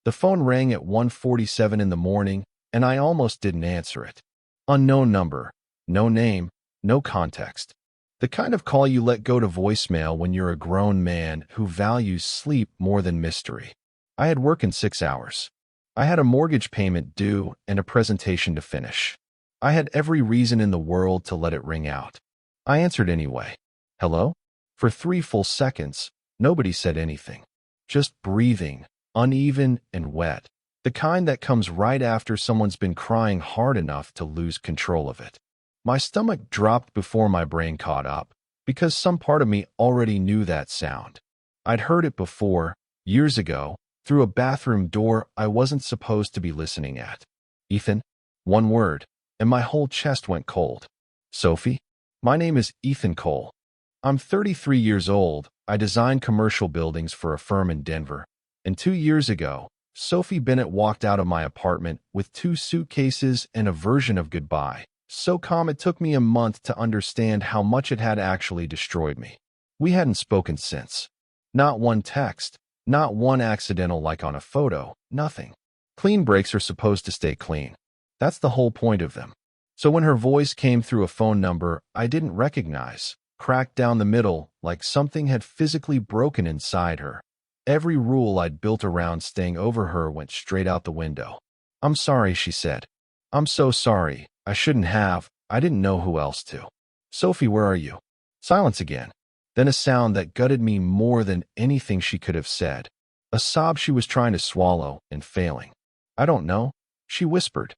The phone rang at 1:47 in the morning, and I almost didn't answer it. Unknown number, no name, no context. The kind of call you let go to voicemail when you're a grown man who values sleep more than mystery. I had work in 6 hours. I had a mortgage payment due and a presentation to finish. I had every reason in the world to let it ring out. I answered anyway. Hello? For 3 full seconds, nobody said anything. Just breathing, uneven and wet. The kind that comes right after someone's been crying hard enough to lose control of it. My stomach dropped before my brain caught up, because some part of me already knew that sound. I'd heard it before, years ago, through a bathroom door I wasn't supposed to be listening at. Ethan? One word, and my whole chest went cold. Sophie? My name is Ethan Cole. I'm 33 years old. I design commercial buildings for a firm in Denver. And 2 years ago, Sophie Bennett walked out of my apartment with 2 suitcases and a version of goodbye. So calm it took me a month to understand how much it had actually destroyed me. We hadn't spoken since. Not one text, not one accidental like on a photo, nothing. Clean breaks are supposed to stay clean. That's the whole point of them. So when her voice came through a phone number I didn't recognize, cracked down the middle like something had physically broken inside her, every rule I'd built around staying over her went straight out the window. I'm sorry, she said. I'm so sorry. I shouldn't have. I didn't know who else to. Sophie, where are you? Silence again. Then a sound that gutted me more than anything she could have said. A sob she was trying to swallow and failing. I don't know, she whispered.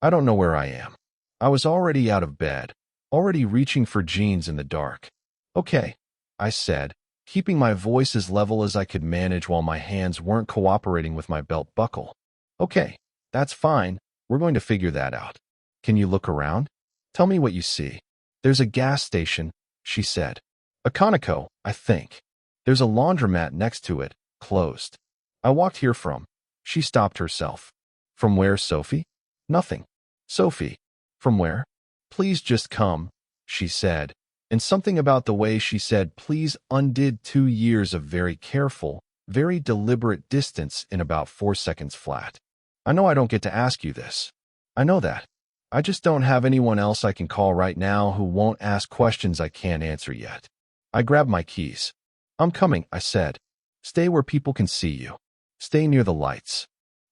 I don't know where I am. I was already out of bed, already reaching for jeans in the dark. Okay, I said, keeping my voice as level as I could manage while my hands weren't cooperating with my belt buckle. Okay, that's fine. We're going to figure that out. Can you look around? Tell me what you see. There's a gas station, she said. A Conoco, I think. There's a laundromat next to it, closed. I walked here from. She stopped herself. From where, Sophie? Nothing. Sophie. From where? Please just come, she said. And something about the way she said please undid 2 years of very careful, very deliberate distance in about 4 seconds flat. I know I don't get to ask you this. I know that. I just don't have anyone else I can call right now who won't ask questions I can't answer yet. I grabbed my keys. I'm coming, I said. Stay where people can see you. Stay near the lights.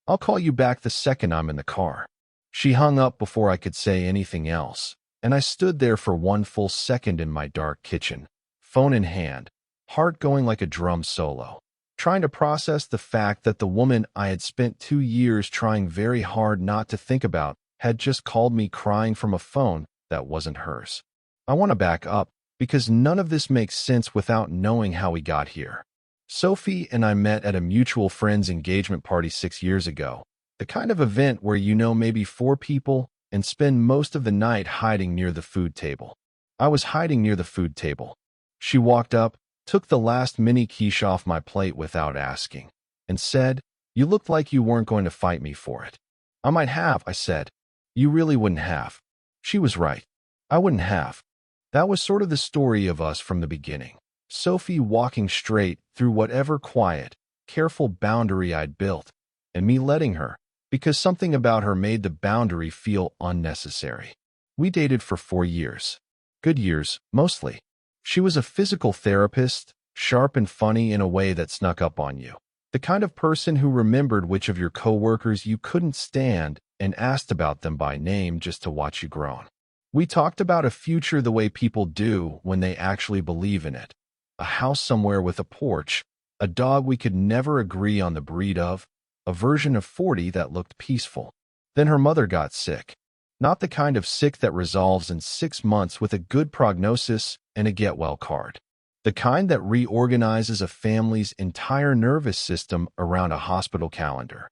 I'll call you back the second I'm in the car. She hung up before I could say anything else, and I stood there for 1 full second in my dark kitchen, phone in hand, heart going like a drum solo, trying to process the fact that the woman I had spent 2 years trying very hard not to think about had just called me crying from a phone that wasn't hers. I want to back up, because none of this makes sense without knowing how we got here. Sophie and I met at a mutual friend's engagement party 6 years ago, the kind of event where you know maybe 4 people and spend most of the night hiding near the food table. I was hiding near the food table. She walked up, took the last mini quiche off my plate without asking, and said, "You looked like you weren't going to fight me for it." "I might have," I said. "You really wouldn't have." She was right. I wouldn't have. That was sort of the story of us from the beginning. Sophie walking straight through whatever quiet, careful boundary I'd built, and me letting her, because something about her made the boundary feel unnecessary. We dated for 4 years. Good years, mostly. She was a physical therapist, sharp and funny in a way that snuck up on you. The kind of person who remembered which of your coworkers you couldn't stand and asked about them by name just to watch you groan. We talked about a future the way people do when they actually believe in it. A house somewhere with a porch, a dog we could never agree on the breed of, a version of 40 that looked peaceful. Then her mother got sick. Not the kind of sick that resolves in 6 months with a good prognosis and a get-well card. The kind that reorganizes a family's entire nervous system around a hospital calendar.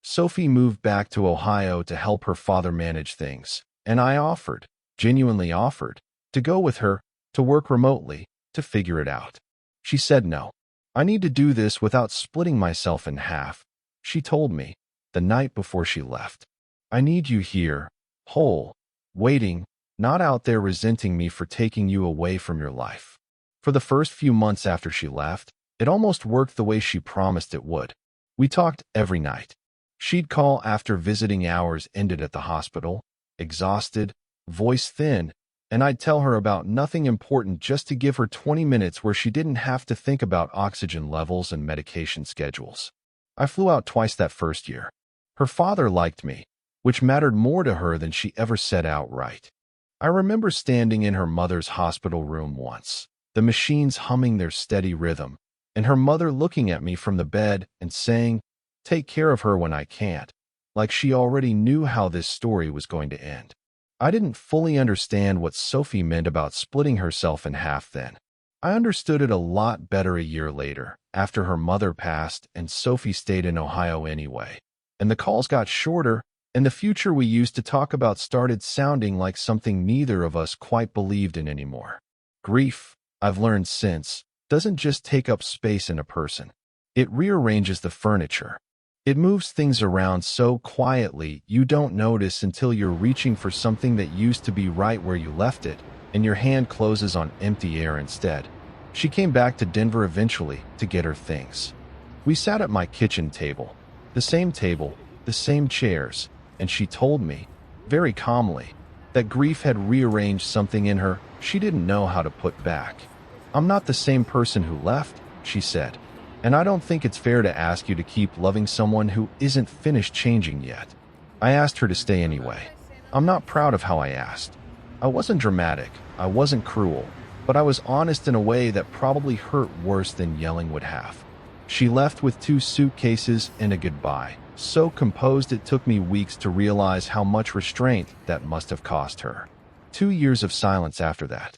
Sophie moved back to Ohio to help her father manage things, and I offered, genuinely offered, to go with her, to work remotely, to figure it out. She said no. I need to do this without splitting myself in half, she told me, the night before she left. I need you here, whole, waiting, not out there resenting me for taking you away from your life. For the first few months after she left, it almost worked the way she promised it would. We talked every night. She'd call after visiting hours ended at the hospital, exhausted, voice thin, and I'd tell her about nothing important just to give her 20 minutes where she didn't have to think about oxygen levels and medication schedules. I flew out twice that first year. Her father liked me, which mattered more to her than she ever said outright. I remember standing in her mother's hospital room once, the machines humming their steady rhythm, and her mother looking at me from the bed and saying, "Take care of her when I can't," like she already knew how this story was going to end. I didn't fully understand what Sophie meant about splitting herself in half then. I understood it a lot better a year later, after her mother passed and Sophie stayed in Ohio anyway. And the calls got shorter, and the future we used to talk about started sounding like something neither of us quite believed in anymore. Grief, I've learned since, doesn't just take up space in a person. It rearranges the furniture. It moves things around so quietly you don't notice until you're reaching for something that used to be right where you left it, and your hand closes on empty air instead. She came back to Denver eventually to get her things. We sat at my kitchen table, the same chairs, and she told me, very calmly, that grief had rearranged something in her she didn't know how to put back. "I'm not the same person who left," she said. "And I don't think it's fair to ask you to keep loving someone who isn't finished changing yet." I asked her to stay anyway. I'm not proud of how I asked. I wasn't dramatic, I wasn't cruel, but I was honest in a way that probably hurt worse than yelling would have. She left with 2 suitcases and a goodbye, so composed it took me weeks to realize how much restraint that must have cost her. 2 years of silence after that.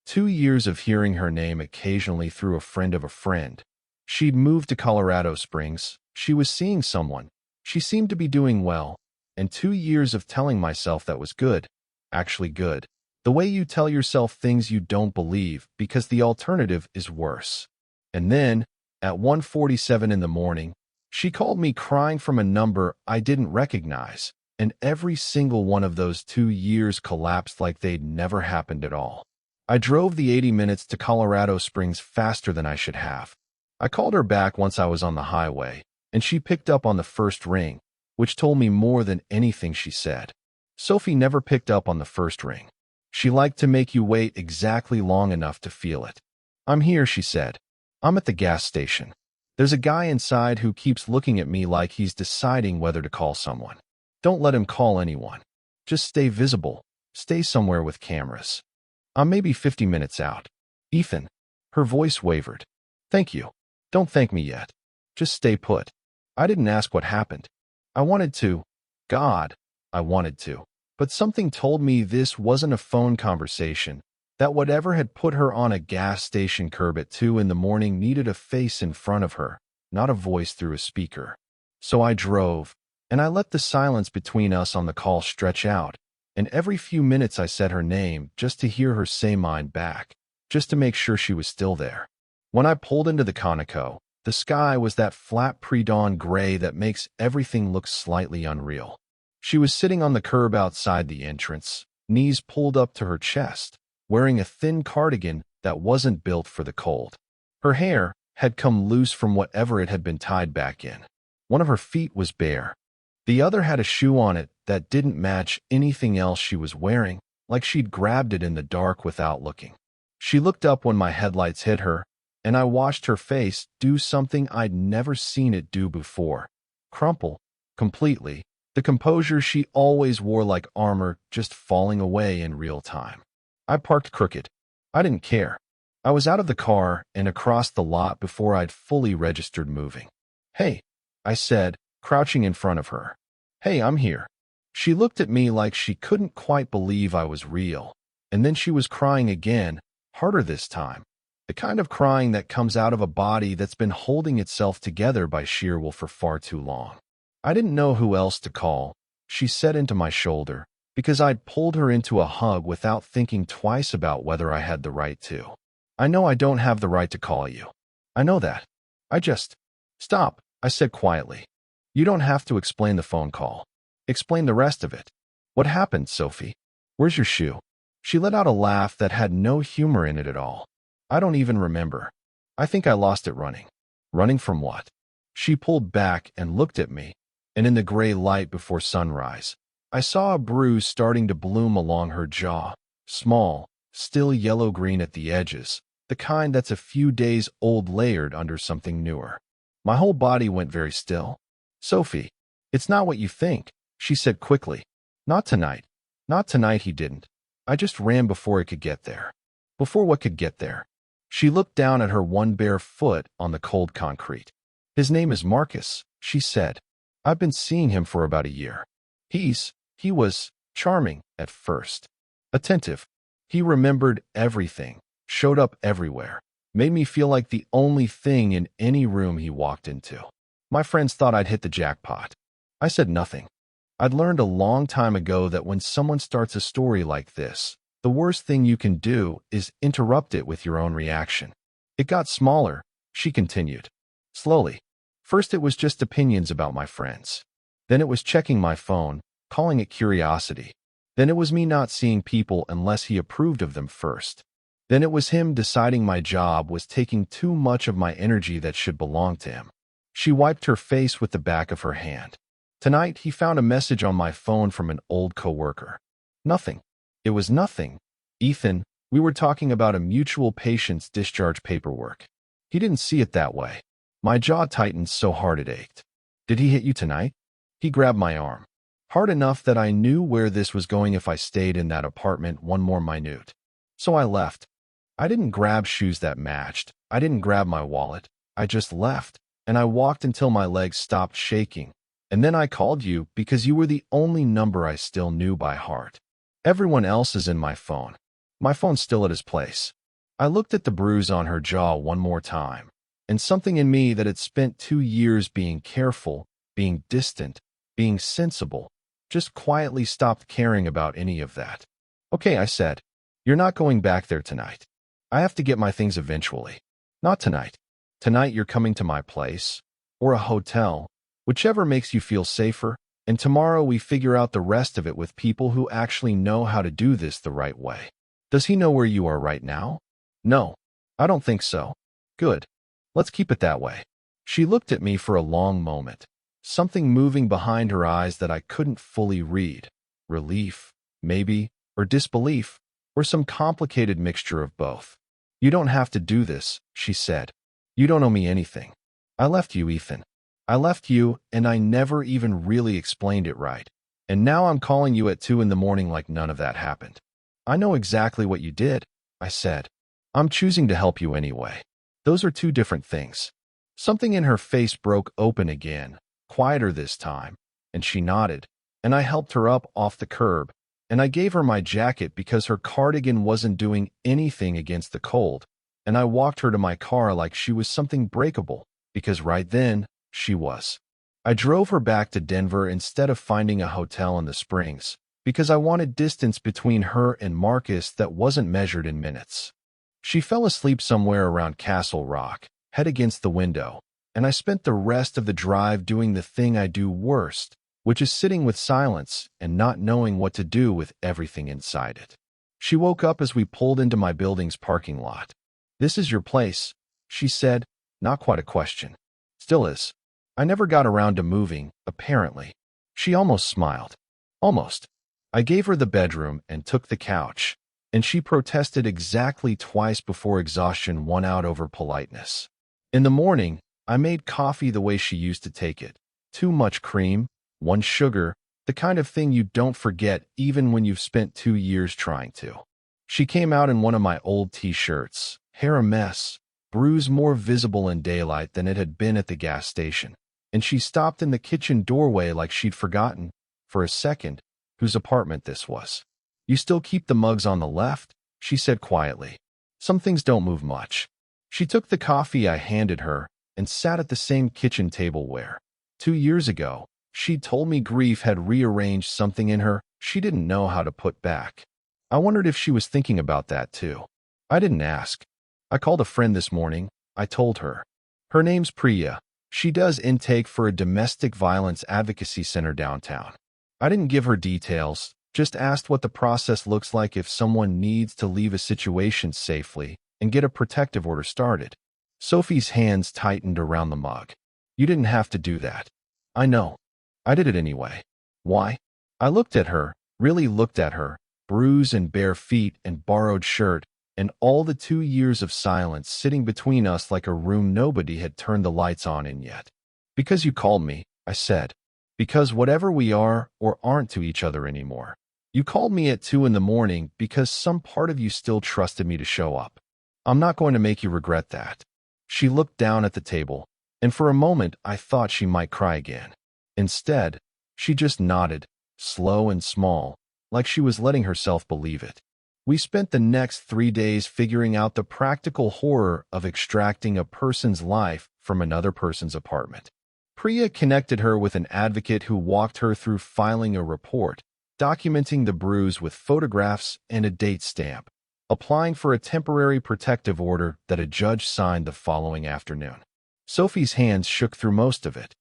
2 years of hearing her name occasionally through a friend of a friend. She'd moved to Colorado Springs, she was seeing someone, she seemed to be doing well, and 2 years of telling myself that was good, actually good. The way you tell yourself things you don't believe because the alternative is worse. And then, at 1:47 in the morning, she called me crying from a number I didn't recognize, and every single one of those 2 years collapsed like they'd never happened at all. I drove the 80 minutes to Colorado Springs faster than I should have. I called her back once I was on the highway, and she picked up on the first ring, which told me more than anything she said. Sophie never picked up on the first ring. She liked to make you wait exactly long enough to feel it. "I'm here," she said. "I'm at the gas station. There's a guy inside who keeps looking at me like he's deciding whether to call someone. Don't let him call anyone. Just stay visible. Stay somewhere with cameras. I'm maybe 50 minutes out." "Ethan." Her voice wavered. "Thank you. Don't thank me yet. Just stay put." I didn't ask what happened. I wanted to. God, I wanted to. But something told me this wasn't a phone conversation, that whatever had put her on a gas station curb at 2 in the morning needed a face in front of her, not a voice through a speaker. So I drove, and I let the silence between us on the call stretch out, and every few minutes I said her name just to hear her say mine back, just to make sure she was still there. When I pulled into the Conoco, the sky was that flat pre-dawn gray that makes everything look slightly unreal. She was sitting on the curb outside the entrance, knees pulled up to her chest, wearing a thin cardigan that wasn't built for the cold. Her hair had come loose from whatever it had been tied back in. One of her feet was bare. The other had a shoe on it that didn't match anything else she was wearing, like she'd grabbed it in the dark without looking. She looked up when my headlights hit her, and I watched her face do something I'd never seen it do before. Crumple, completely, the composure she always wore like armor just falling away in real time. I parked crooked. I didn't care. I was out of the car and across the lot before I'd fully registered moving. "Hey," I said, crouching in front of her. "Hey, I'm here." She looked at me like she couldn't quite believe I was real, and then she was crying again, harder this time. The kind of crying that comes out of a body that's been holding itself together by sheer will for far too long. I didn't know who else to call. She set into my shoulder, because I'd pulled her into a hug without thinking twice about whether I had the right to. "I know I don't have the right to call you. I know that. I just—" "Stop," I said quietly. "You don't have to explain the phone call. Explain the rest of it. What happened, Sophie? Where's your shoe?" She let out a laugh that had no humor in it at all. "I don't even remember. I think I lost it running." "Running from what?" She pulled back and looked at me, and in the gray light before sunrise, I saw a bruise starting to bloom along her jaw, small, still yellow-green at the edges, the kind that's a few days old layered under something newer. My whole body went very still. "Sophie, it's not what you think," she said quickly. "Not tonight. Not tonight," he didn't. "I just ran before it could get there." "Before what could get there?" She looked down at her one bare foot on the cold concrete. "His name is Marcus," she said. "I've been seeing him for about a year. He was charming at first. Attentive. He remembered everything, showed up everywhere, made me feel like the only thing in any room he walked into. My friends thought I'd hit the jackpot. I said nothing. I'd learned a long time ago that when someone starts a story like this, the worst thing you can do is interrupt it with your own reaction. It got smaller," she continued. "Slowly. First it was just opinions about my friends. Then it was checking my phone, calling it curiosity. Then it was me not seeing people unless he approved of them first. Then it was him deciding my job was taking too much of my energy that should belong to him." She wiped her face with the back of her hand. "Tonight he found a message on my phone from an old coworker. Nothing. It was nothing. Ethan, we were talking about a mutual patient's discharge paperwork. He didn't see it that way." My jaw tightened so hard it ached. "Did he hit you tonight?" He grabbed my arm. Hard enough that I knew where this was going if I stayed in that apartment one more minute. So I left. I didn't grab shoes that matched. I didn't grab my wallet. I just left, and I walked until my legs stopped shaking. And then I called you because you were the only number I still knew by heart. Everyone else is in my phone. My phone's still at his place." I looked at the bruise on her jaw one more time, and something in me that had spent 2 years being careful, being distant, being sensible, just quietly stopped caring about any of that. "Okay," I said. "You're not going back there tonight. I have to get my things eventually. Not tonight. Tonight you're coming to my place, or a hotel, whichever makes you feel safer, and tomorrow we figure out the rest of it with people who actually know how to do this the right way." "Does he know where you are right now?" "No, I don't think so." "Good. Let's keep it that way." She looked at me for a long moment, something moving behind her eyes that I couldn't fully read. Relief, maybe, or disbelief, or some complicated mixture of both. "You don't have to do this," she said. "You don't owe me anything. I left you, Ethan. I left you, and I never even really explained it right. And now I'm calling you at 2 in the morning like none of that happened." "I know exactly what you did," I said. "I'm choosing to help you anyway. Those are two different things." Something in her face broke open again, quieter this time, and she nodded, and I helped her up off the curb, and I gave her my jacket because her cardigan wasn't doing anything against the cold, and I walked her to my car like she was something breakable, because right then, she was. I drove her back to Denver instead of finding a hotel in the Springs, because I wanted distance between her and Marcus that wasn't measured in minutes. She fell asleep somewhere around Castle Rock, head against the window, and I spent the rest of the drive doing the thing I do worst, which is sitting with silence and not knowing what to do with everything inside it. She woke up as we pulled into my building's parking lot. "This is your place," she said, not quite a question. "Still is. I never got around to moving, apparently." She almost smiled. Almost. I gave her the bedroom and took the couch, and she protested exactly twice before exhaustion won out over politeness. In the morning, I made coffee the way she used to take it. Too much cream, 1 sugar, the kind of thing you don't forget even when you've spent 2 years trying to. She came out in one of my old t-shirts, hair a mess, bruise more visible in daylight than it had been at the gas station, and she stopped in the kitchen doorway like she'd forgotten, for a second, whose apartment this was. "You still keep the mugs on the left?" she said quietly. "Some things don't move much." She took the coffee I handed her and sat at the same kitchen table where, 2 years ago, she'd told me grief had rearranged something in her she didn't know how to put back. I wondered if she was thinking about that too. I didn't ask. "I called a friend this morning," I told her. "Her name's Priya. She does intake for a domestic violence advocacy center downtown." I didn't give her details, just asked what the process looks like if someone needs to leave a situation safely and get a protective order started. Sophie's hands tightened around the mug. You didn't have to do that. I know. I did it anyway. Why? I looked at her, really looked at her, bruised and bare feet and borrowed shirt, and all the 2 years of silence sitting between us like a room nobody had turned the lights on in yet. Because you called me, I said. Because whatever we are or aren't to each other anymore. You called me at 2 in the morning because some part of you still trusted me to show up. I'm not going to make you regret that. She looked down at the table, and for a moment I thought she might cry again. Instead, she just nodded, slow and small, like she was letting herself believe it. We spent the next 3 days figuring out the practical horror of extracting a person's life from another person's apartment. Priya connected her with an advocate who walked her through filing a report, documenting the bruise with photographs and a date stamp, applying for a temporary protective order that a judge signed the following afternoon. Sophie's hands shook through most of it.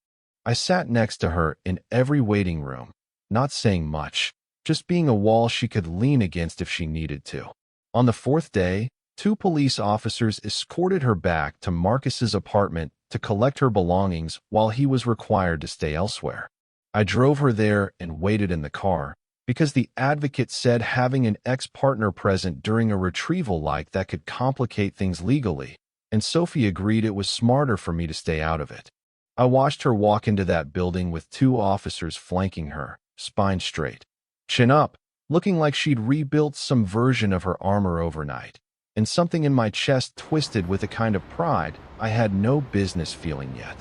I sat next to her in every waiting room, not saying much, just being a wall she could lean against if she needed to. On the 4th day, 2 police officers escorted her back to Marcus's apartment to collect her belongings while he was required to stay elsewhere. I drove her there and waited in the car, because the advocate said having an ex-partner present during a retrieval like that could complicate things legally, and Sophie agreed it was smarter for me to stay out of it. I watched her walk into that building with 2 officers flanking her, spine straight, chin up, looking like she'd rebuilt some version of her armor overnight, and something in my chest twisted with a kind of pride I had no business feeling yet.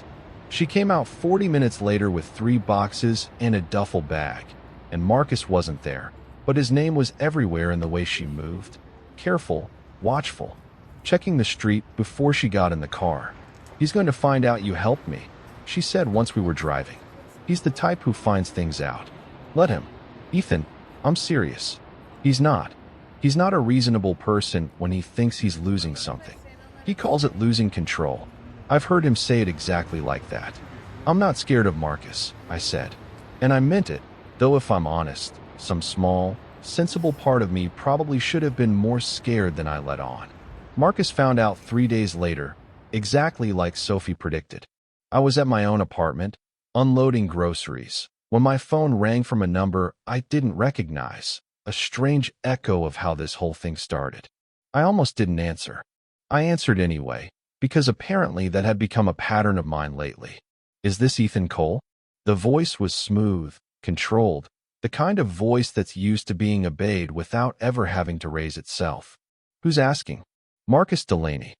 She came out 40 minutes later with 3 boxes and a duffel bag, and Marcus wasn't there, but his name was everywhere in the way she moved, careful, watchful, checking the street before she got in the car. He's going to find out you helped me, she said once we were driving. He's the type who finds things out. Let him. Ethan, I'm serious. He's not. He's not a reasonable person when he thinks he's losing something. He calls it losing control. I've heard him say it exactly like that. I'm not scared of Marcus, I said. And I meant it, though if I'm honest, some small, sensible part of me probably should have been more scared than I let on. Marcus found out 3 days later, exactly like Sophie predicted. I was at my own apartment, unloading groceries, when my phone rang from a number I didn't recognize, a strange echo of how this whole thing started. I almost didn't answer. I answered anyway, because apparently that had become a pattern of mine lately. Is this Ethan Cole? The voice was smooth, controlled, the kind of voice that's used to being obeyed without ever having to raise itself. Who's asking? Marcus Delaney.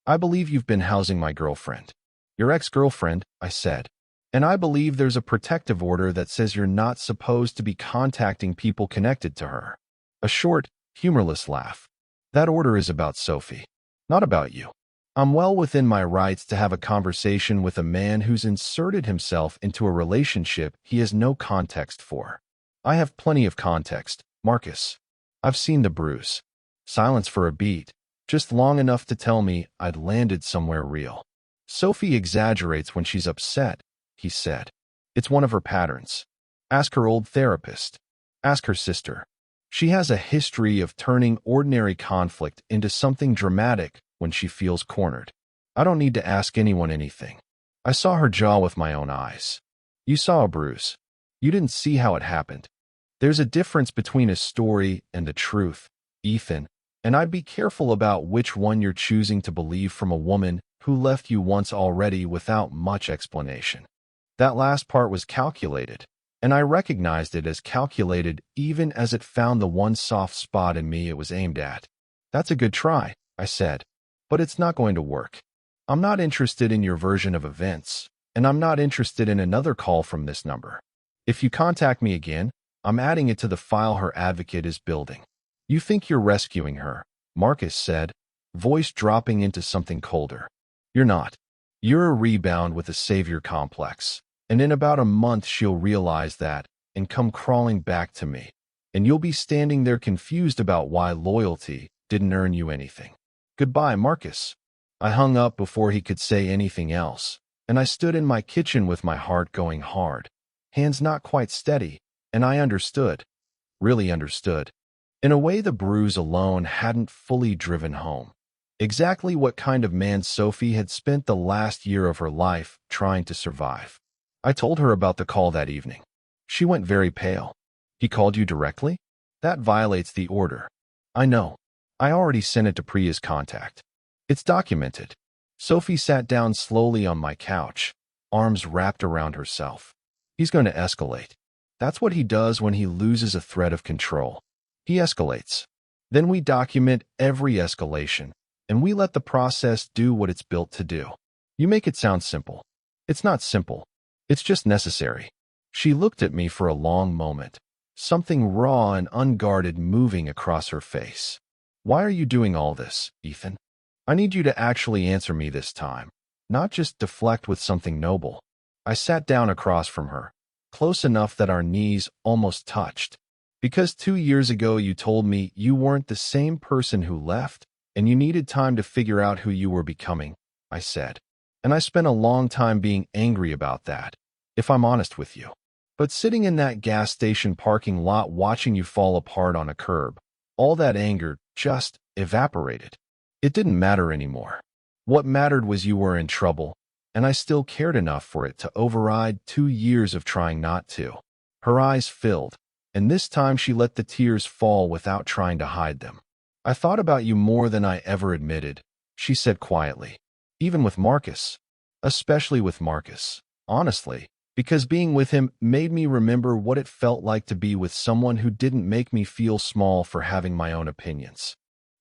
I believe you've been housing my girlfriend. Your ex-girlfriend, I said. And I believe there's a protective order that says you're not supposed to be contacting people connected to her. A short, humorless laugh. That order is about Sophie, not about you. I'm well within my rights to have a conversation with a man who's inserted himself into a relationship he has no context for. I have plenty of context, Marcus. I've seen the bruise. Silence for a beat, just long enough to tell me I'd landed somewhere real. Sophie exaggerates when she's upset, he said. It's one of her patterns. Ask her old therapist. Ask her sister. She has a history of turning ordinary conflict into something dramatic when she feels cornered. I don't need to ask anyone anything. I saw her jaw with my own eyes. You saw a bruise. You didn't see how it happened. There's a difference between a story and the truth, Ethan, and I'd be careful about which one you're choosing to believe from a woman who left you once already without much explanation. That last part was calculated, and I recognized it as calculated even as it found the one soft spot in me it was aimed at. That's a good try, I said, but it's not going to work. I'm not interested in your version of events, and I'm not interested in another call from this number. If you contact me again, I'm adding it to the file her advocate is building. You think you're rescuing her, Marcus said, voice dropping into something colder. You're not. You're a rebound with a savior complex, and in about a month she'll realize that and come crawling back to me, and you'll be standing there confused about why loyalty didn't earn you anything. Goodbye, Marcus. I hung up before he could say anything else, and I stood in my kitchen with my heart going hard, hands not quite steady, and I understood, really understood, in a way the bruise alone hadn't fully driven home. Exactly what kind of man Sophie had spent the last year of her life trying to survive. I told her about the call that evening. She went very pale. He called you directly? That violates the order. I know. I already sent it to Priya's contact. It's documented. Sophie sat down slowly on my couch, arms wrapped around herself. He's going to escalate. That's what he does when he loses a thread of control. He escalates. Then we document every escalation, and we let the process do what it's built to do. You make it sound simple. It's not simple. It's just necessary. She looked at me for a long moment, something raw and unguarded moving across her face. Why are you doing all this, Ethan? I need you to actually answer me this time, not just deflect with something noble. I sat down across from her, close enough that our knees almost touched. Because 2 years ago you told me you weren't the same person who left, and you needed time to figure out who you were becoming, I said. And I spent a long time being angry about that, if I'm honest with you. But sitting in that gas station parking lot watching you fall apart on a curb, all that anger just evaporated. It didn't matter anymore. What mattered was you were in trouble, and I still cared enough for it to override 2 years of trying not to. Her eyes filled, and this time she let the tears fall without trying to hide them. I thought about you more than I ever admitted, she said quietly. Even with Marcus. Especially with Marcus. Honestly, because being with him made me remember what it felt like to be with someone who didn't make me feel small for having my own opinions.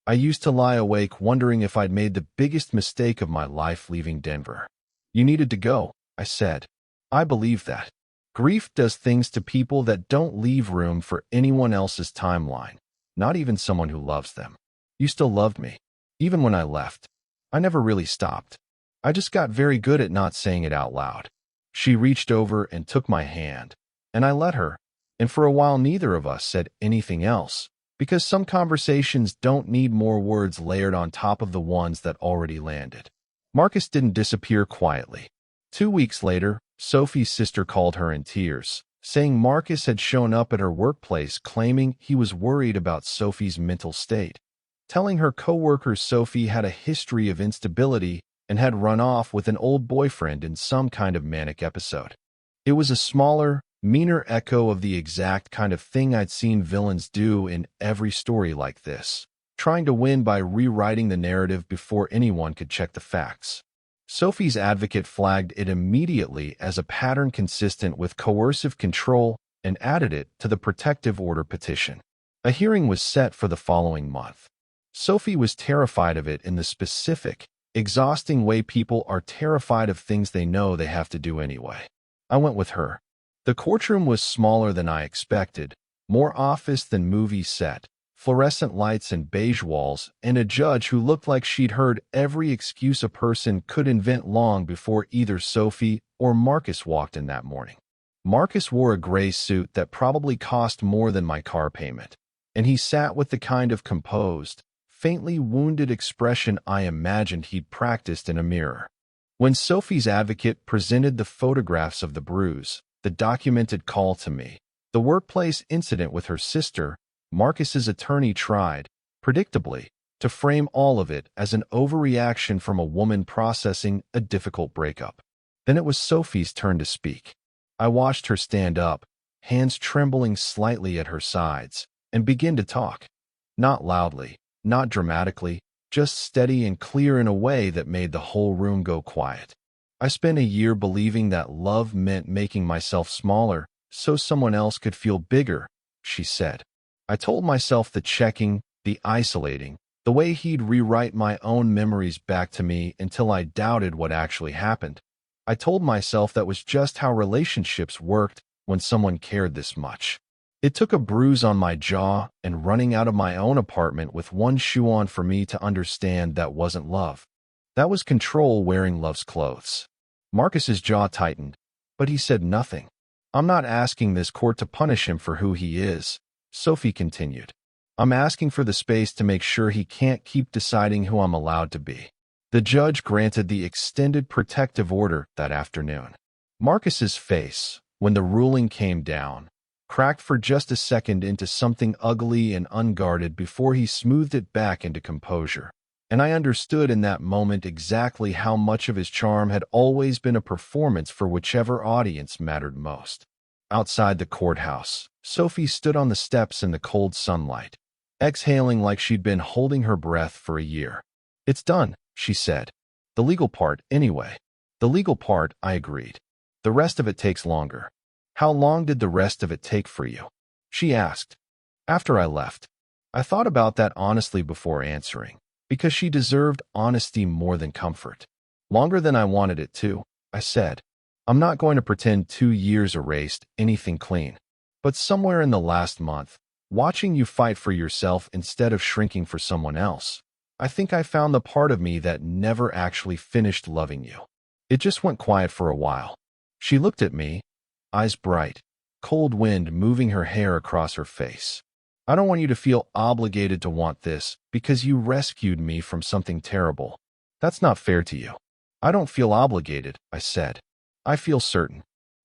I used to lie awake wondering if I'd made the biggest mistake of my life leaving Denver. You needed to go, I said. I believe that. Grief does things to people that don't leave room for anyone else's timeline, not even someone who loves them. You still loved me, even when I left. I never really stopped. I just got very good at not saying it out loud. She reached over and took my hand, and I let her, and for a while neither of us said anything else, because some conversations don't need more words layered on top of the ones that already landed. Marcus didn't disappear quietly. 2 weeks later, Sophie's sister called her in tears, saying Marcus had shown up at her workplace claiming he was worried about Sophie's mental state, telling her coworker Sophie had a history of instability and had run off with an old boyfriend in some kind of manic episode. It was a smaller, meaner echo of the exact kind of thing I'd seen villains do in every story like this, trying to win by rewriting the narrative before anyone could check the facts. Sophie's advocate flagged it immediately as a pattern consistent with coercive control and added it to the protective order petition. A hearing was set for the following month. Sophie was terrified of it in the specific, exhausting way people are terrified of things they know they have to do anyway. I went with her. The courtroom was smaller than I expected, more office than movie set, fluorescent lights and beige walls, and a judge who looked like she'd heard every excuse a person could invent long before either Sophie or Marcus walked in that morning. Marcus wore a gray suit that probably cost more than my car payment, and he sat with the kind of composed, faintly wounded expression I imagined he'd practiced in a mirror. When Sophie's advocate presented the photographs of the bruise, the documented call to me, the workplace incident with her sister, Marcus's attorney tried, predictably, to frame all of it as an overreaction from a woman processing a difficult breakup. Then it was Sophie's turn to speak. I watched her stand up, hands trembling slightly at her sides, and begin to talk. Not loudly, not dramatically, just steady and clear in a way that made the whole room go quiet. I spent a year believing that love meant making myself smaller so someone else could feel bigger, she said. I told myself the checking, the isolating, the way he'd rewrite my own memories back to me until I doubted what actually happened. I told myself that was just how relationships worked when someone cared this much. It took a bruise on my jaw and running out of my own apartment with one shoe on for me to understand that wasn't love. That was control wearing love's clothes. Marcus's jaw tightened, but he said nothing. I'm not asking this court to punish him for who he is, Sophie continued. I'm asking for the space to make sure he can't keep deciding who I'm allowed to be. The judge granted the extended protective order that afternoon. Marcus's face, when the ruling came down, cracked for just a second into something ugly and unguarded before he smoothed it back into composure. And I understood in that moment exactly how much of his charm had always been a performance for whichever audience mattered most. Outside the courthouse, Sophie stood on the steps in the cold sunlight, exhaling like she'd been holding her breath for a year. "It's done," she said. "The legal part, anyway." "The legal part," I agreed. "The rest of it takes longer." "How long did the rest of it take for you?" she asked. After I left, I thought about that honestly before answering, because she deserved honesty more than comfort. "Longer than I wanted it to," I said. "I'm not going to pretend 2 years erased anything clean. But somewhere in the last month, watching you fight for yourself instead of shrinking for someone else, I think I found the part of me that never actually finished loving you. It just went quiet for a while." She looked at me, eyes bright, cold wind moving her hair across her face. "I don't want you to feel obligated to want this because you rescued me from something terrible. That's not fair to you." "I don't feel obligated," I said. "I feel certain."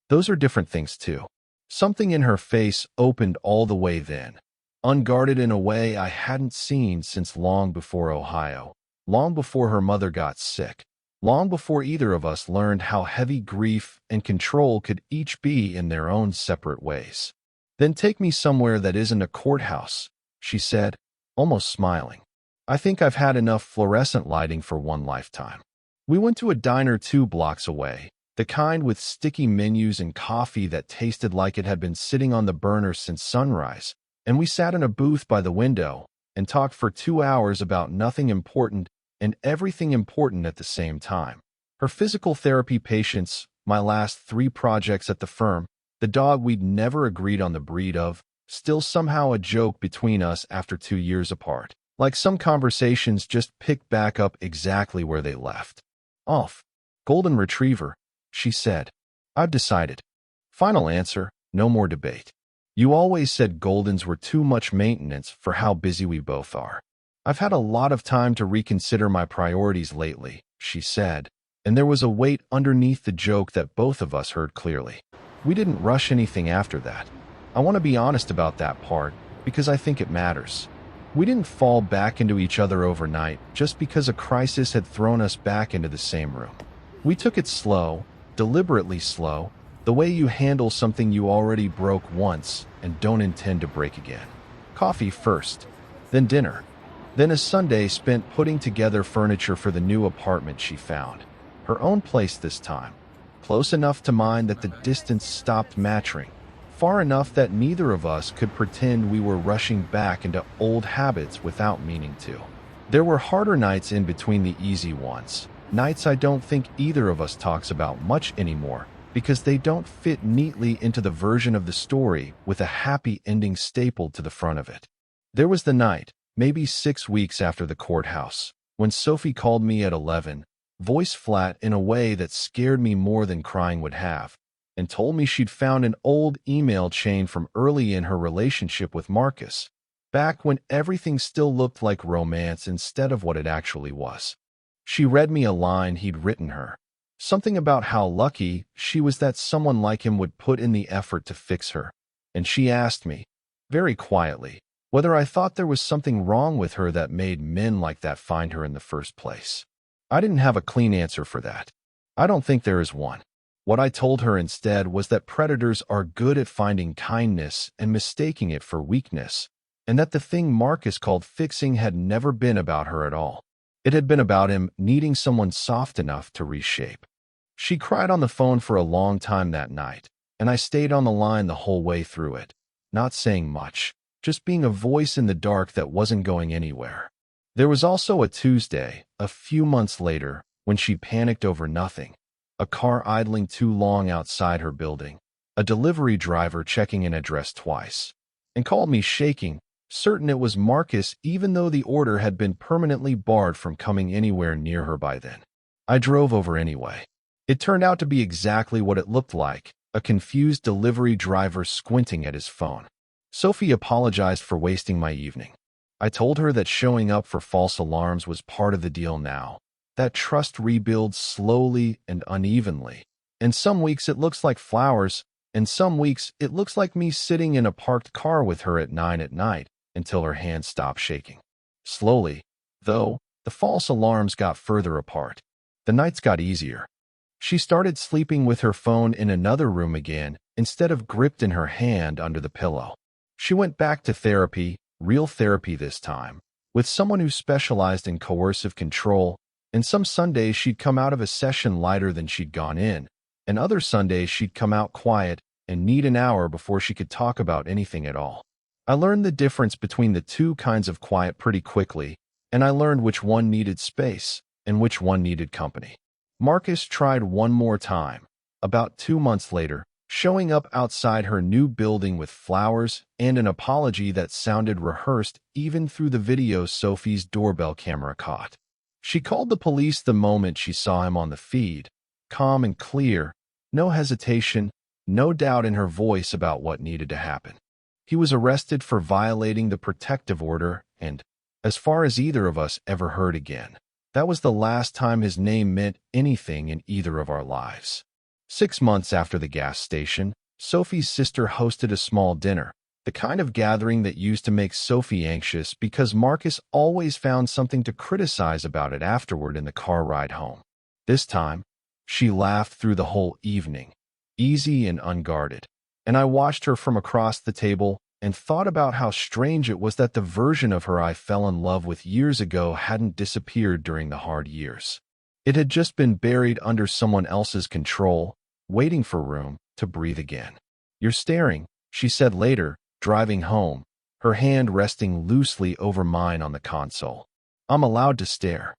"Those are different things too." Something in her face opened all the way then, unguarded in a way I hadn't seen since long before Ohio, long before her mother got sick, long before either of us learned how heavy grief and control could each be in their own separate ways. "Then take me somewhere that isn't a courthouse," she said, almost smiling. "I think I've had enough fluorescent lighting for one lifetime." We went to a diner 2 blocks away, the kind with sticky menus and coffee that tasted like it had been sitting on the burner since sunrise, and we sat in a booth by the window and talked for 2 hours about nothing important and everything important at the same time. Her physical therapy patients, my last 3 projects at the firm, the dog we'd never agreed on the breed of, still somehow a joke between us after 2 years apart. Like some conversations just picked back up exactly where they left. "Off. Golden Retriever," she said. "I've decided. Final answer, no more debate. You always said Goldens were too much maintenance for how busy we both are." "I've had a lot of time to reconsider my priorities lately," she said, and there was a weight underneath the joke that both of us heard clearly. We didn't rush anything after that. I want to be honest about that part, because I think it matters. We didn't fall back into each other overnight just because a crisis had thrown us back into the same room. We took it slow, deliberately slow, the way you handle something you already broke once and don't intend to break again. Coffee first, then dinner, then a Sunday spent putting together furniture for the new apartment she found. Her own place this time. Close enough to mine that the distance stopped mattering, far enough that neither of us could pretend we were rushing back into old habits without meaning to. There were harder nights in between the easy ones, nights I don't think either of us talks about much anymore, because they don't fit neatly into the version of the story with a happy ending stapled to the front of it. There was the night, maybe 6 weeks after the courthouse, when Sophie called me at 11, voice flat in a way that scared me more than crying would have, and told me she'd found an old email chain from early in her relationship with Marcus, back when everything still looked like romance instead of what it actually was. She read me a line he'd written her, something about how lucky she was that someone like him would put in the effort to fix her, and she asked me, very quietly, whether I thought there was something wrong with her that made men like that find her in the first place. I didn't have a clean answer for that. I don't think there is one. What I told her instead was that predators are good at finding kindness and mistaking it for weakness, and that the thing Marcus called fixing had never been about her at all. It had been about him needing someone soft enough to reshape. She cried on the phone for a long time that night, and I stayed on the line the whole way through it, not saying much, just being a voice in the dark that wasn't going anywhere. There was also a Tuesday, a few months later, when she panicked over nothing. A car idling too long outside her building, a delivery driver checking an address twice, and called me shaking, certain it was Marcus even though the order had been permanently barred from coming anywhere near her by then. I drove over anyway. It turned out to be exactly what it looked like, a confused delivery driver squinting at his phone. Sophie apologized for wasting my evening. I told her that showing up for false alarms was part of the deal now, that trust rebuilds slowly and unevenly. And some weeks it looks like flowers, and some weeks it looks like me sitting in a parked car with her at 9 at night until her hands stop shaking. Slowly, though, The false alarms got further apart. The nights got easier. She started sleeping with her phone in another room again, instead of gripped in her hand under the pillow. She went back to therapy, real therapy this time, with someone who specialized in coercive control, and some Sundays she'd come out of a session lighter than she'd gone in, and other Sundays she'd come out quiet and need an hour before she could talk about anything at all. I learned the difference between the two kinds of quiet pretty quickly, and I learned which one needed space and which one needed company. Marcus tried one more time, about 2 months later, showing up outside her new building with flowers and an apology that sounded rehearsed even through the video Sophie's doorbell camera caught. She called the police the moment she saw him on the feed, calm and clear, no hesitation, no doubt in her voice about what needed to happen. He was arrested for violating the protective order and, as far as either of us ever heard again, that was the last time his name meant anything in either of our lives. 6 months after the gas station, Sophie's sister hosted a small dinner, the kind of gathering that used to make Sophie anxious because Marcus always found something to criticize about it afterward in the car ride home. This time, she laughed through the whole evening, easy and unguarded, and I watched her from across the table and thought about how strange it was that the version of her I fell in love with years ago hadn't disappeared during the hard years. It had just been buried under someone else's control, waiting for room to breathe again. "You're staring," she said later, driving home, her hand resting loosely over mine on the console. "I'm allowed to stare.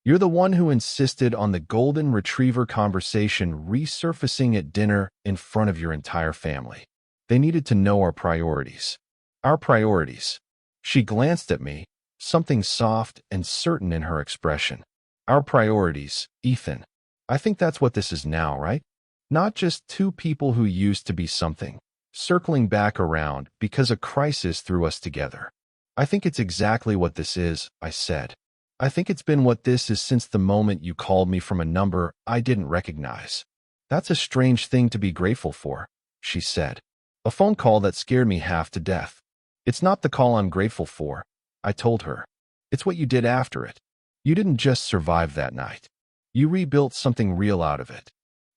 You're the one who insisted on the golden retriever conversation resurfacing at dinner in front of your entire family. They needed to know our priorities." "Our priorities." She glanced at me, something soft and certain in her expression. "Our priorities, Ethan. I think that's what this is now, right? Not just two people who used to be something, circling back around because a crisis threw us together." "I think it's exactly what this is," I said. "I think it's been what this is since the moment you called me from a number I didn't recognize." "That's a strange thing to be grateful for," she said. "A phone call that scared me half to death." "It's not the call I'm grateful for," I told her. "It's what you did after it. You didn't just survive that night. You rebuilt something real out of it.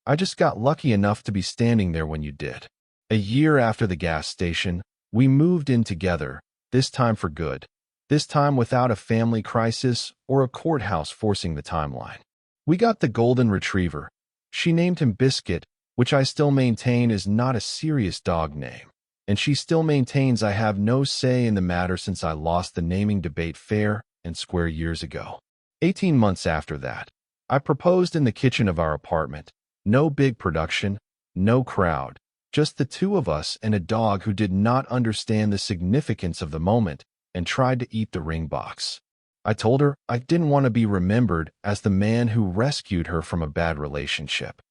I just got lucky enough to be standing there when you did." A year after the gas station, we moved in together, this time for good, this time without a family crisis or a courthouse forcing the timeline. We got the golden retriever. She named him Biscuit, which I still maintain is not a serious dog name, and she still maintains I have no say in the matter since I lost the naming debate fair and square years ago. 18 months after that, I proposed in the kitchen of our apartment. No big production, no crowd, just the two of us and a dog who did not understand the significance of the moment and tried to eat the ring box. I told her I didn't want to be remembered as the man who rescued her from a bad relationship.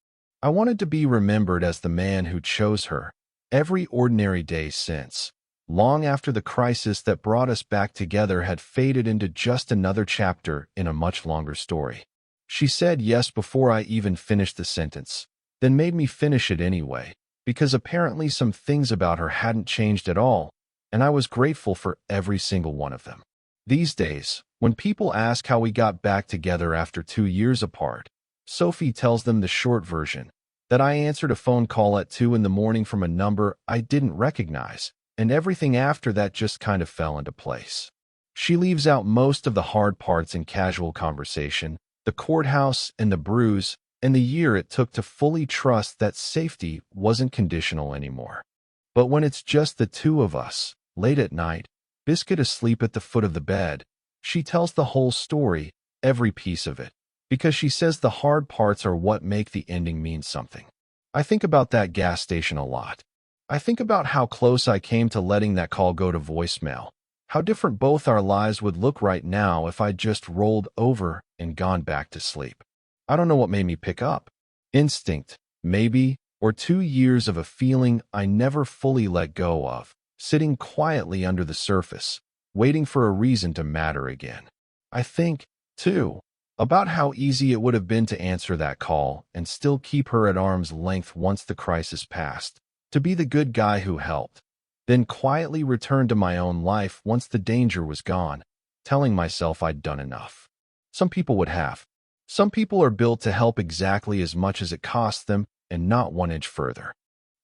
I wanted to be remembered as the man who chose her every ordinary day since, long after the crisis that brought us back together had faded into just another chapter in a much longer story. She said yes before I even finished the sentence, then made me finish it anyway, because apparently some things about her hadn't changed at all, and I was grateful for every single one of them. These days, when people ask how we got back together after 2 years apart, Sophie tells them the short version, that I answered a phone call at 2 in the morning from a number I didn't recognize, and everything after that just kind of fell into place. She leaves out most of the hard parts in casual conversation, the courthouse and the bruise, and the year it took to fully trust that safety wasn't conditional anymore. But when it's just the two of us, late at night, Biscuit asleep at the foot of the bed, she tells the whole story, every piece of it, because she says the hard parts are what make the ending mean something. I think about that gas station a lot. I think about how close I came to letting that call go to voicemail, how different both our lives would look right now if I'd just rolled over and gone back to sleep. I don't know what made me pick up. Instinct, maybe, or 2 years of a feeling I never fully let go of, sitting quietly under the surface, waiting for a reason to matter again. I think, too, about how easy it would have been to answer that call and still keep her at arm's length once the crisis passed, to be the good guy who helped, then quietly return to my own life once the danger was gone, telling myself I'd done enough. Some people would have. Some people are built to help exactly as much as it costs them and not 1 inch further.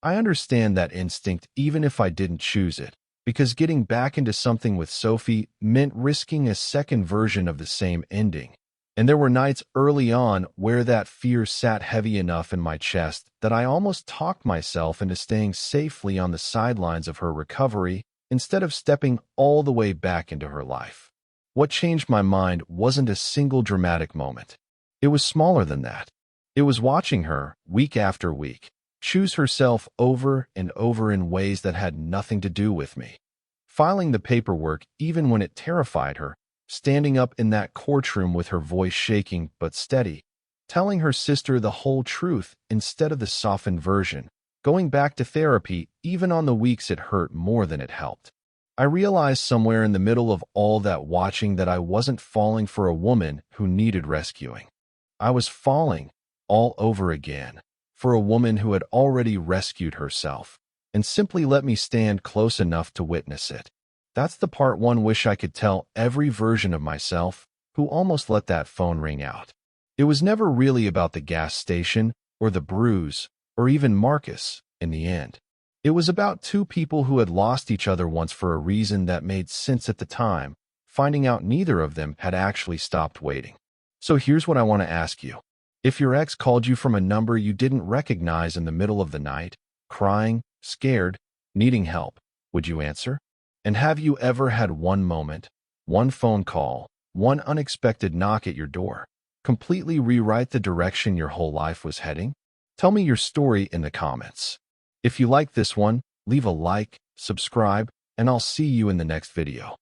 I understand that instinct even if I didn't choose it, because getting back into something with Sophie meant risking a second version of the same ending. And there were nights early on where that fear sat heavy enough in my chest that I almost talked myself into staying safely on the sidelines of her recovery instead of stepping all the way back into her life. What changed my mind wasn't a single dramatic moment. It was smaller than that. It was watching her, week after week, choose herself over and over in ways that had nothing to do with me. Filing the paperwork even when it terrified her, standing up in that courtroom with her voice shaking but steady, telling her sister the whole truth instead of the softened version, going back to therapy even on the weeks it hurt more than it helped. I realized somewhere in the middle of all that watching that I wasn't falling for a woman who needed rescuing. I was falling, all over again, for a woman who had already rescued herself and simply let me stand close enough to witness it. That's the part one wish I could tell every version of myself who almost let that phone ring out. It was never really about the gas station or the bruise or even Marcus in the end. It was about two people who had lost each other once for a reason that made sense at the time, finding out neither of them had actually stopped waiting. So here's what I want to ask you. If your ex called you from a number you didn't recognize in the middle of the night, crying, scared, needing help, would you answer? And have you ever had one moment, one phone call, one unexpected knock at your door, completely rewrite the direction your whole life was heading? Tell me your story in the comments. If you like this one, leave a like, subscribe, and I'll see you in the next video.